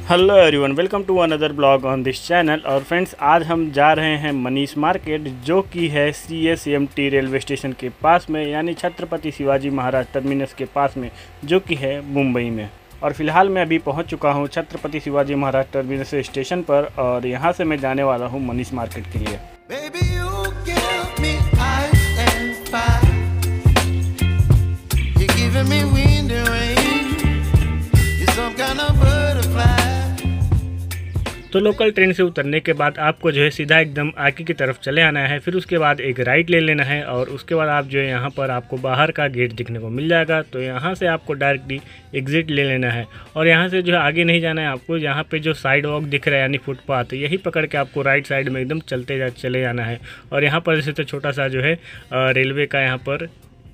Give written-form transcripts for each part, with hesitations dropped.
Hello everyone, welcome to another blog on this channel. और friends, आज हम जा रहे हैं मनीष मार्केट, जो कि है CSMT रेलवे स्टेशन के पास में, यानी छत्रपति शिवाजी महाराज टर्मिनस के पास में, जो कि है मुंबई में। और फिलहाल मैं अभी पहुंच चुका हूं छत्रपति शिवाजी महाराज टर्मिनस स्टेशन पर, और यहां से मैं जाने वाला हूं मनीष मार्केट के लिए। तो लोकल ट्रेन से उतरने के बाद आपको जो है सीधा एकदम आगे की तरफ चले आना है। फिर उसके बाद एक राइट ले लेना है और उसके बाद आप जो है यहाँ पर आपको बाहर का गेट दिखने को मिल जाएगा। तो यहाँ से आपको डायरेक्टली एग्जिट ले लेना है और यहाँ से जो है आगे नहीं जाना है आपको। यहाँ पे जो साइड वॉक दिख रहा है यानी फुटपाथ, यही पकड़ के आपको राइट साइड में एकदम चले जाना है। और यहाँ पर जैसे तो छोटा सा जो है रेलवे का यहाँ पर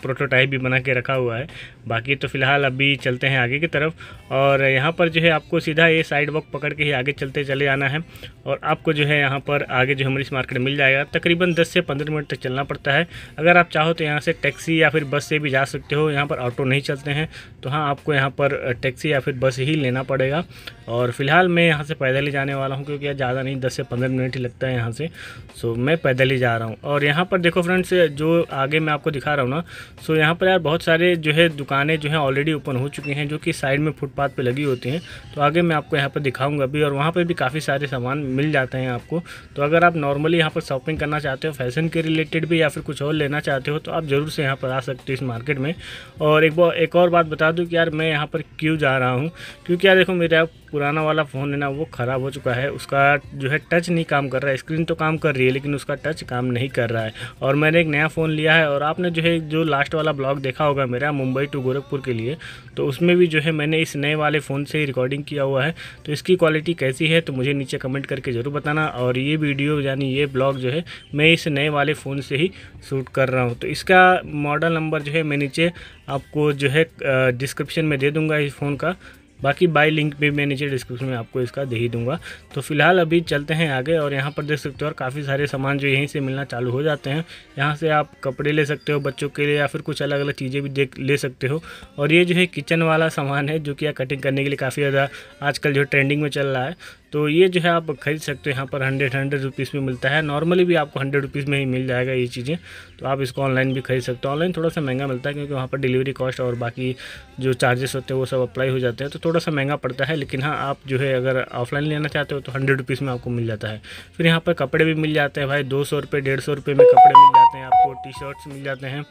प्रोटोटाइप भी बना के रखा हुआ है। बाकी तो फ़िलहाल अभी चलते हैं आगे की तरफ। और यहाँ पर जो है आपको सीधा ये साइड वॉक पकड़ के ही आगे चले जाना है और आपको जो है यहाँ पर आगे जो है मनीष मार्केट मिल जाएगा। तकरीबन 10 से 15 मिनट तक चलना पड़ता है। अगर आप चाहो तो यहाँ से टैक्सी या फिर बस से भी जा सकते हो। यहाँ पर ऑटो नहीं चलते हैं, तो हाँ, आपको यहाँ पर टैक्सी या फिर बस ही लेना पड़ेगा। और फिलहाल मैं यहाँ से पैदल ही जाने वाला हूँ, क्योंकि ज़्यादा नहीं, 10 से 15 मिनट ही लगता है यहाँ से। सो मैं पैदल ही जा रहा हूँ। और यहाँ पर देखो फ्रेंड्स, जो आगे मैं आपको दिखा रहा हूँ ना, सो यहाँ पर यार बहुत सारे जो है दुकानें जो हैं ऑलरेडी ओपन हो चुकी हैं, जो कि साइड में फुटपाथ पे लगी होती हैं। तो आगे मैं आपको यहाँ पर दिखाऊंगा भी, और वहाँ पर भी काफ़ी सारे सामान मिल जाते हैं आपको। तो अगर आप नॉर्मली यहाँ पर शॉपिंग करना चाहते हो, फैशन के रिलेटेड भी, या फिर कुछ और लेना चाहते हो, तो आप ज़रूर से यहाँ पर आ सकते हो इस मार्केट में। और एक और बात बता दूँ कि यार मैं यहाँ पर क्यों जा रहा हूँ, क्योंकि यार देखो, मेरा पुराना वाला फ़ोन है ना, वो ख़राब हो चुका है। उसका जो है टच नहीं काम कर रहा है। स्क्रीन तो काम कर रही है, लेकिन उसका टच काम नहीं कर रहा है। और मैंने एक नया फ़ोन लिया है। और आपने जो है जो लास्ट वाला ब्लॉग देखा होगा मेरा मुंबई टू गोरखपुर के लिए, तो उसमें भी जो है मैंने इस नए वाले फ़ोन से ही रिकॉर्डिंग किया हुआ है। तो इसकी क्वालिटी कैसी है तो मुझे नीचे कमेंट करके ज़रूर बताना। और ये वीडियो यानी ये ब्लॉग जो है मैं इस नए वाले फ़ोन से ही शूट कर रहा हूँ। तो इसका मॉडल नंबर जो है मैं नीचे आपको जो है डिस्क्रिप्शन में दे दूँगा इस फ़ोन का। बाकी बाय लिंक भी मैं नीचे डिस्क्रिप्शन में आपको इसका दे ही दूंगा। तो फिलहाल अभी चलते हैं आगे। और यहाँ पर देख सकते हो और काफ़ी सारे सामान जो यहीं से मिलना चालू हो जाते हैं। यहाँ से आप कपड़े ले सकते हो बच्चों के लिए, या फिर कुछ अलग अलग चीज़ें भी ले सकते हो। और ये जो है किचन वाला सामान है, जो कि कटिंग करने के लिए काफ़ी ज़्यादा आजकल जो ट्रेंडिंग में चल रहा है। तो ये जो है आप खरीद सकते हो। यहाँ पर 100 रुपीज़ में मिलता है। नॉर्मली भी आपको 100 रुपीज़ में ही मिल जाएगा ये चीज़ें। तो आप इसको ऑनलाइन भी खरीद सकते हो। ऑनलाइन थोड़ा सा महंगा मिलता है, क्योंकि वहाँ पर डिलीवरी कॉस्ट और बाकी जो चार्जेस होते हैं वो सब अप्लाई हो जाते हैं, तो थोड़ा सा महंगा पड़ता है। लेकिन हाँ, आप जो है अगर ऑफलाइन लेना चाहते हो तो 100 रुपीज़ में आपको मिल जाता है। फिर यहाँ पर कपड़े भी मिल जाते हैं भाई, 200 रुपये 150 रुपये में कपड़े मिल जाते हैं आपको। टी शर्ट्स मिल जाते हैं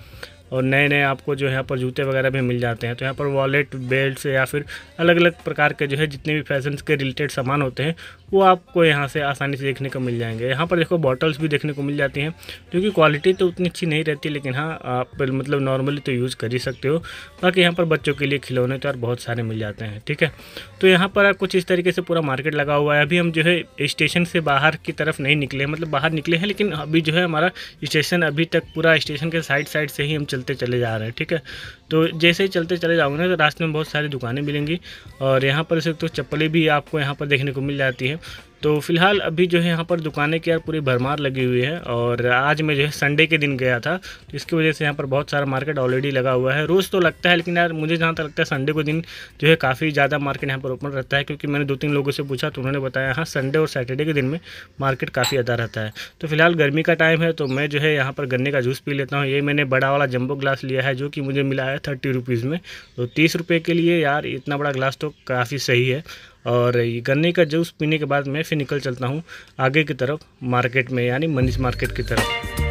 और नए नए आपको जो है यहाँ पर जूते वगैरह भी मिल जाते हैं। तो यहाँ पर वॉलेट, बेल्ट या फिर अलग अलग प्रकार के जो है जितने भी फैशन के रिलेटेड सामान होते हैं वो आपको यहाँ से आसानी से देखने को मिल जाएंगे। यहाँ पर देखो बॉटल्स भी देखने को मिल जाती हैं, क्योंकि क्वालिटी तो उतनी अच्छी नहीं रहती, लेकिन हाँ, आप मतलब नॉर्मली तो यूज़ कर ही सकते हो। बाकी यहाँ पर बच्चों के लिए खिलौने तो यार बहुत सारे मिल जाते हैं, ठीक है। तो यहाँ पर कुछ इस तरीके से पूरा मार्केट लगा हुआ है। अभी हम जो है स्टेशन से बाहर की तरफ नहीं निकले, मतलब बाहर निकले हैं, लेकिन अभी जो है हमारा स्टेशन अभी तक पूरा स्टेशन के साइड से ही हम चले जा रहे हैं, ठीक है। तो जैसे ही चलते चले जाओगे ना, तो रास्ते में बहुत सारी दुकानें मिलेंगी। और यहाँ पर से तो चप्पलें भी आपको यहाँ पर देखने को मिल जाती है। तो फिलहाल अभी जो है यहाँ पर दुकानें की यार पूरी भरमार लगी हुई है। और आज मैं जो है संडे के दिन गया था, तो इसकी वजह से यहाँ पर बहुत सारा मार्केट ऑलरेडी लगा हुआ है। रोज़ तो लगता है, लेकिन यार मुझे जहाँ तक लगता है संडे को दिन जो है काफ़ी ज़्यादा मार्केट यहाँ पर ओपन रहता है, क्योंकि मैंने 2-3 लोगों से पूछा तो उन्होंने बताया हाँ, संडे और सैटरडे के दिन में मार्केट काफ़ी ज़्यादा रहता है। तो फिलहाल गर्मी का टाइम है, तो मैं जो है यहाँ पर गन्ने का जूस पी लेता हूँ। ये मैंने बड़ा वाला जंबो ग्लास लिया है, जो कि मुझे मिला है 30 रुपीज़ में। तो 30 रुपये के लिए यार इतना बड़ा ग्लास तो काफ़ी सही है। और ये गन्ने का जूस पीने के बाद मैं फिर निकल चलता हूँ आगे की तरफ मार्केट में, यानी मनीष मार्केट की तरफ।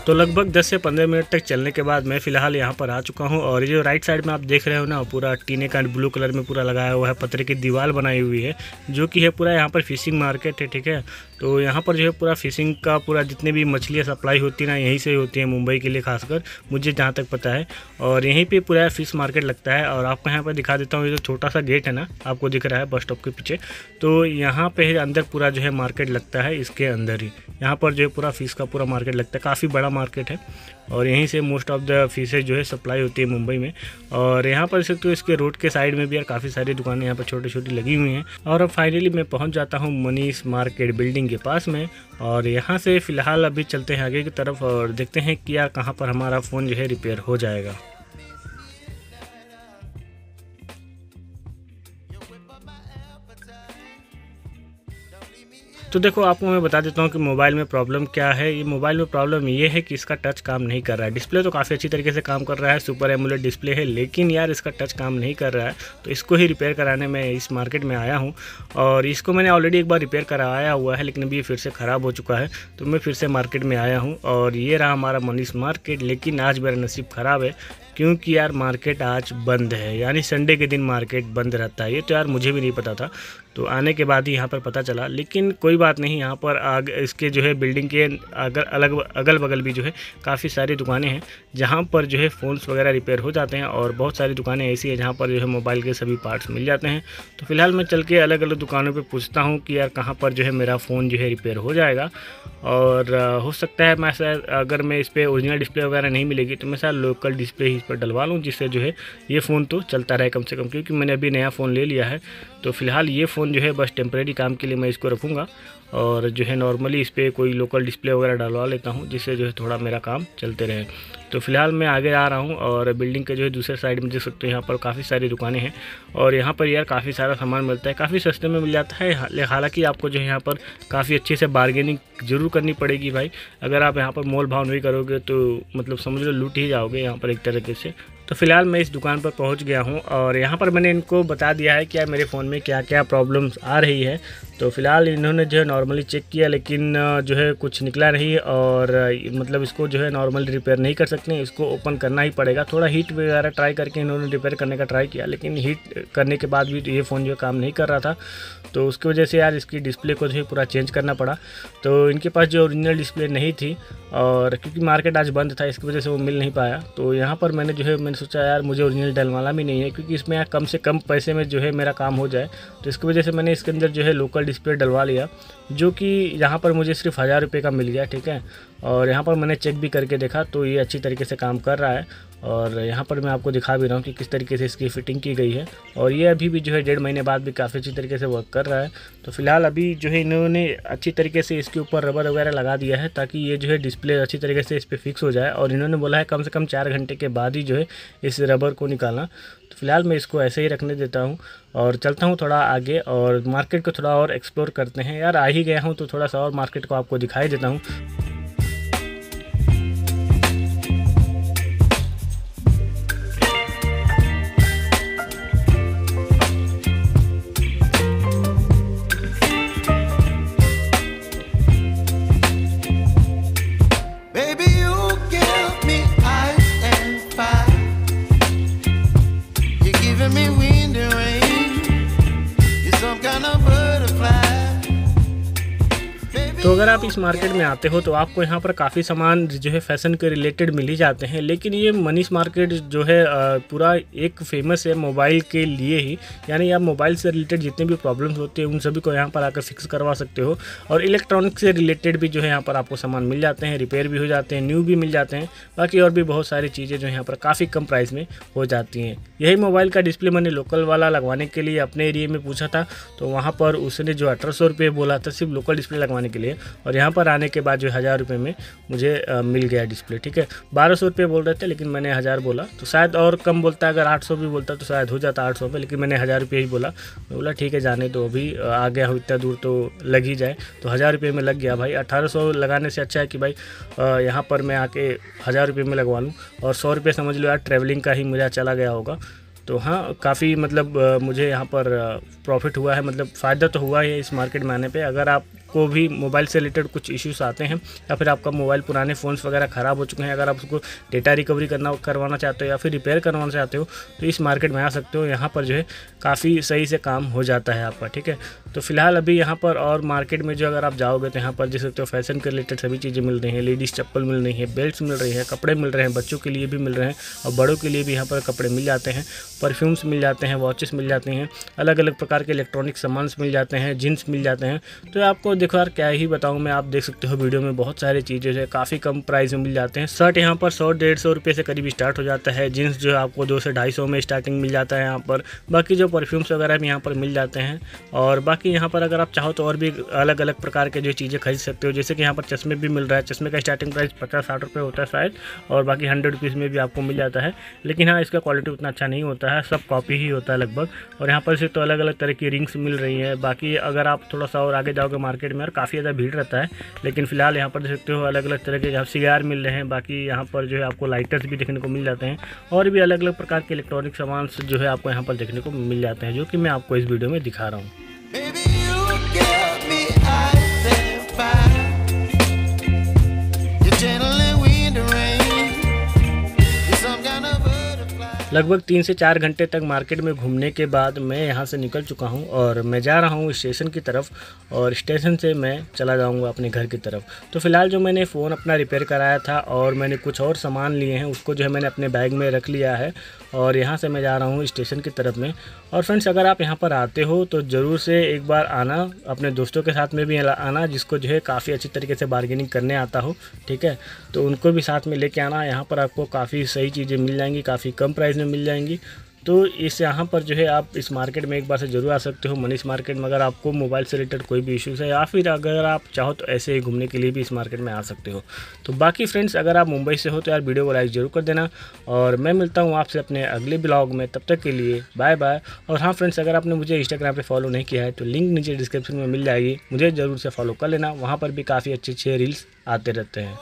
तो लगभग 10 से 15 मिनट तक चलने के बाद मैं फ़िलहाल यहाँ पर आ चुका हूँ। और ये जो राइट साइड में आप देख रहे हो ना, पूरा टीने का ब्लू कलर में पूरा लगाया हुआ है, पत्थर की दीवार बनाई हुई है, जो कि है पूरा यहाँ पर फिशिंग मार्केट है, ठीक है। तो यहाँ पर जो है पूरा फिशिंग का पूरा जितने भी मछलियाँ सप्लाई होती है ना यहीं से होती है, मुंबई के लिए खासकर, मुझे जहाँ तक पता है। और यहीं पे पूरा फ़िश मार्केट लगता है। और आपको यहाँ पर दिखा देता हूँ, ये जो छोटा सा गेट है ना आपको दिख रहा है बस स्टॉप के पीछे, तो यहाँ पे अंदर पूरा जो है मार्केट लगता है। इसके अंदर ही यहाँ पर जो है पूरा फ़िश का पूरा मार्केट लगता है, काफ़ी बड़ा मार्केट है। और यहीं से मोस्ट ऑफ द फिशेज जो है सप्लाई होती है मुंबई में। और यहाँ पर सकते हो इसके रोड के साइड में भी यार काफ़ी सारी दुकानें यहाँ पर छोटी छोटी लगी हुई हैं। और अब फाइनली मैं पहुँच जाता हूँ मनीष मार्केट बिल्डिंग के पास में। और यहाँ से फ़िलहाल अभी चलते हैं आगे की तरफ और देखते हैं कि यार कहाँ पर हमारा फ़ोन जो है रिपेयर हो जाएगा। तो देखो आपको मैं बता देता हूँ कि मोबाइल में प्रॉब्लम क्या है। ये मोबाइल में प्रॉब्लम ये है कि इसका टच काम नहीं कर रहा है। डिस्प्ले तो काफ़ी अच्छी तरीके से काम कर रहा है, सुपर एमोलेड डिस्प्ले है, लेकिन यार इसका टच काम नहीं कर रहा है। तो इसको ही रिपेयर कराने मैं इस मार्केट में आया हूँ। और इसको मैंने ऑलरेडी एक बार रिपेयर कराया हुआ है, लेकिन अभी ये फिर से ख़राब हो चुका है। तो मैं फिर से मार्केट में आया हूँ और ये रहा हमारा मनीष मार्केट। लेकिन आज मेरा नसीब ख़राब है क्योंकि यार मार्केट आज बंद है, यानी संडे के दिन मार्केट बंद रहता है। ये तो यार मुझे भी नहीं पता था, तो आने के बाद ही यहाँ पर पता चला। लेकिन कोई बात नहीं, यहाँ पर इसके जो है बिल्डिंग के अगल बगल भी जो है काफ़ी सारी दुकानें हैं जहाँ पर जो है फ़ोन्स वगैरह रिपेयर हो जाते हैं। और बहुत सारी दुकानें ऐसी हैं जहाँ पर जो है मोबाइल के सभी पार्ट्स मिल जाते हैं। तो फिलहाल मैं चल के अलग अलग दुकानों पर पूछता हूँ कि यार कहाँ पर जो है मेरा फ़ोन जो है रिपेयर हो जाएगा। और हो सकता है मैं शायद अगर मैं इस पर ओरिजिनल डिस्प्ले वगैरह नहीं मिलेगी तो मैं शायद लोकल डिस्प्ले ही इस पर डलवा लूँ, जिससे जो है ये फ़ोन तो चलता रहे कम से कम, क्योंकि मैंने अभी नया फ़ोन ले लिया है। तो फिलहाल ये फ़ोन जो है बस टेम्परेरी काम के लिए मैं इसको रखूँगा और जो है नॉर्मली इस पर कोई लोकल डिस्प्ले वगैरह डलवा लेता हूँ, जिससे जो है थोड़ा मेरा काम चलते रहे। तो फिलहाल मैं आगे आ रहा हूँ और बिल्डिंग के जो है दूसरे साइड में देख सकते हो यहाँ पर काफ़ी सारी दुकानें हैं। और यहाँ पर यार काफ़ी सारा सामान मिलता है, काफ़ी सस्ते में मिल जाता है। हालांकि आपको जो है यहाँ पर काफ़ी अच्छे से बार्गेनिंग ज़रूर करनी पड़ेगी भाई। अगर आप यहाँ पर मोल भाव नहीं करोगे तो मतलब समझ लो लूट ही जाओगे यहाँ पर एक तरीके से। तो फिलहाल मैं इस दुकान पर पहुंच गया हूं और यहाँ पर मैंने इनको बता दिया है कि यार मेरे फ़ोन में क्या क्या प्रॉब्लम्स आ रही है। तो फिलहाल इन्होंने जो है नॉर्मली चेक किया, लेकिन जो है कुछ निकला नहीं। और मतलब इसको जो है नॉर्मली रिपेयर नहीं कर सकते, इसको ओपन करना ही पड़ेगा। थोड़ा हीट वगैरह ट्राई करके इन्होंने रिपेयर करने का ट्राई किया, लेकिन हीट करने के बाद भी ये फ़ोन जो है काम नहीं कर रहा था। तो उसकी वजह से यार इसकी डिस्प्ले को जो है पूरा चेंज करना पड़ा। तो इनके पास जो ओरिजिनल डिस्प्ले नहीं थी और क्योंकि मार्केट आज बंद था इसकी वजह से वो मिल नहीं पाया। तो यहाँ पर मैंने सोचा यार मुझे ओरिजिनल डलवाना भी नहीं है, क्योंकि इसमें यार कम से कम पैसे में जो है मेरा काम हो जाए। तो इसकी वजह से मैंने इसके अंदर जो है लोकल डिस्प्ले डलवा लिया, जो कि यहाँ पर मुझे सिर्फ 1000 रुपये का मिल गया, ठीक है। और यहाँ पर मैंने चेक भी करके देखा तो ये अच्छी तरीके से काम कर रहा है। और यहाँ पर मैं आपको दिखा भी रहा हूँ कि किस तरीके से इसकी फ़िटिंग की गई है। और ये अभी भी जो है 1.5 महीने बाद भी काफ़ी अच्छी तरीके से वर्क कर रहा है। तो फिलहाल अभी जो है इन्होंने अच्छी तरीके से इसके ऊपर रबर वगैरह लगा दिया है ताकि ये जो है डिस्प्ले अच्छी तरीके से इस पर फिक्स हो जाए। और इन्होंने बोला है कम से कम 4 घंटे के बाद ही जो है इस रबर को निकालना। तो फिलहाल मैं इसको ऐसे ही रखने देता हूँ और चलता हूँ थोड़ा आगे और मार्केट को थोड़ा और एक्सप्लोर करते हैं। यार आ ही गया हूँ तो थोड़ा सा और मार्केट को आपको दिखाई देता हूँ। तो अगर आप इस मार्केट में आते हो तो आपको यहाँ पर काफ़ी सामान जो है फैशन के रिलेटेड मिल ही जाते हैं। लेकिन ये मनीष मार्केट जो है पूरा एक फेमस है मोबाइल के लिए ही, यानी आप मोबाइल से रिलेटेड जितने भी प्रॉब्लम्स होते हैं उन सभी को यहाँ पर आकर फिक्स करवा सकते हो। और इलेक्ट्रॉनिक से रिलेटेड भी जो है यहाँ पर आपको सामान मिल जाते हैं, रिपेयर भी हो जाते हैं, न्यू भी मिल जाते हैं। बाकी और भी बहुत सारी चीज़ें जो यहाँ पर काफ़ी कम प्राइस में हो जाती हैं। यही मोबाइल का डिस्प्ले मैंने लोकल वाला लगवाने के लिए अपने एरिया में पूछा था, तो वहाँ पर उसने जो 1800 रुपये बोला था सिर्फ लोकल डिस्प्ले लगवाने के लिए। और यहाँ पर आने के बाद जो 1000 रुपये में मुझे मिल गया डिस्प्ले, ठीक है। 1200 रुपये बोल रहे थे लेकिन मैंने 1000 बोला, तो शायद और कम बोलता, अगर 800 भी बोलता तो शायद हो जाता 800 पे, लेकिन मैंने 1000 रुपये ही बोला। मैं बोला ठीक है जाने दो, अभी आ गया हूँ इतना दूर तो लग ही जाए। तो 1000 रुपये में लग गया भाई। 1800 लगाने से अच्छा है कि भाई यहाँ पर मैं आके 1000 रुपये में लगवा लूँ। और 100 रुपये समझ लो यार ट्रैवलिंग का ही मुझे चला गया होगा। तो हाँ काफ़ी मतलब मुझे यहाँ पर प्रॉफिट हुआ है, मतलब फ़ायदा तो हुआ है इस मार्केट में आने पे। अगर आपको आपको भी मोबाइल से रिलेटेड कुछ इश्यूज़ आते हैं या फिर आपका मोबाइल पुराने फ़ोन्स वगैरह ख़राब हो चुके हैं, अगर आप उसको डेटा रिकवरी करवाना चाहते हो या फिर रिपेयर करवाना चाहते हो तो इस मार्केट में आ सकते हो। यहाँ पर जो है काफ़ी सही से काम हो जाता है आपका, ठीक है। तो फिलहाल अभी यहाँ पर और मार्केट में जो अगर आप जाओगे तो यहाँ पर देख सकते हो फैशन के रिलेटेड सभी चीज़ें मिल रही हैं, लेडीज़ चप्पल मिल रही है, बेल्ट्स मिल रही है, कपड़े मिल रहे हैं, बच्चों के लिए भी मिल रहे हैं और बड़ों के लिए भी यहाँ पर कपड़े मिल जाते हैं, परफ्यूम्स मिल जाते हैं, वॉचेस मिल जाते हैं, अलग अलग प्रकार के इलेक्ट्रॉनिक सामान मिल जाते हैं, जीन्स मिल जाते हैं। तो आपको देखो यार क्या ही बताऊँ मैं, आप देख सकते हो वीडियो में बहुत सारी चीज़ें जो है काफ़ी कम प्राइस में मिल जाते हैं। शर्ट यहाँ पर 100-150 रुपये से करीब स्टार्ट हो जाता है, जीन्स जो है आपको 200 से 250 में स्टार्टिंग मिल जाता है यहाँ पर। बाकी जो परफ्यूम्स वगैरह भी यहाँ पर मिल जाते हैं और बाकी यहाँ पर अगर आप चाहो तो और भी अलग अलग प्रकार के जो चीज़ें खरीद सकते हो, जैसे कि यहाँ पर चश्मे भी मिल रहा है। चश्मे का स्टार्टिंग प्राइस 50-60 रुपये होता है शायद, और बाकी 100 रुपीज़ में भी आपको मिल जाता है। लेकिन हाँ, इसका क्वालिटी उतना अच्छा नहीं होता है, सब कॉपी ही होता है लगभग। और यहाँ पर से तो अलग अलग तरह की रिंग्स मिल रही हैं। बाकी अगर आप थोड़ा सा और आगे जाओगे मार्केट में और काफ़ी ज़्यादा भीड़ रहता है, लेकिन फिलहाल यहाँ पर देख सकते हो अलग अलग तरह के यहाँ सिगार मिल रहे हैं। बाकी यहाँ पर जो है आपको लाइटर्स भी देखने को मिल जाते हैं और भी अलग अलग प्रकार के इलेक्ट्रॉनिक सामान जो है आपको यहाँ पर देखने को मिल जाते हैं, जो कि मैं आपको इस वीडियो में दिखा रहा हूँ। लगभग 3 से 4 घंटे तक मार्केट में घूमने के बाद मैं यहाँ से निकल चुका हूँ और मैं जा रहा हूँ स्टेशन की तरफ, और स्टेशन से मैं चला जाऊँगा अपने घर की तरफ। तो फिलहाल जो मैंने फ़ोन अपना रिपेयर कराया था और मैंने कुछ और सामान लिए हैं, उसको जो है मैंने अपने बैग में रख लिया है और यहाँ से मैं जा रहा हूँ स्टेशन की तरफ में। और फ्रेंड्स, अगर आप यहाँ पर आते हो तो ज़रूर से एक बार आना, अपने दोस्तों के साथ में भी आना जिसको जो है काफ़ी अच्छी तरीके से बार्गेनिंग करने आता हो, ठीक है। तो उनको भी साथ में लेके आना। यहाँ पर आपको काफ़ी सही चीज़ें मिल जाएंगी, काफ़ी कम प्राइस में मिल जाएंगी। तो इस यहाँ पर जो है आप इस मार्केट में एक बार से ज़रूर आ सकते हो, मनीष मार्केट में, अगर आपको मोबाइल से रिलेटेड कोई भी इश्यूज़ है, या फिर अगर आप चाहो तो ऐसे ही घूमने के लिए भी इस मार्केट में आ सकते हो। तो बाकी फ्रेंड्स, अगर आप मुंबई से हो तो यार वीडियो को लाइक ज़रूर कर देना और मैं मिलता हूँ आपसे अपने अगले ब्लॉग में। तब तक के लिए बाय बाय। और हाँ फ्रेंड्स, अगर आपने मुझे इंस्टाग्राम पर फॉलो नहीं किया है तो लिंक नीचे डिस्क्रिप्शन में मिल जाएगी, मुझे ज़रूर से फॉलो कर लेना। वहाँ पर भी काफ़ी अच्छे रील्स आते रहते हैं।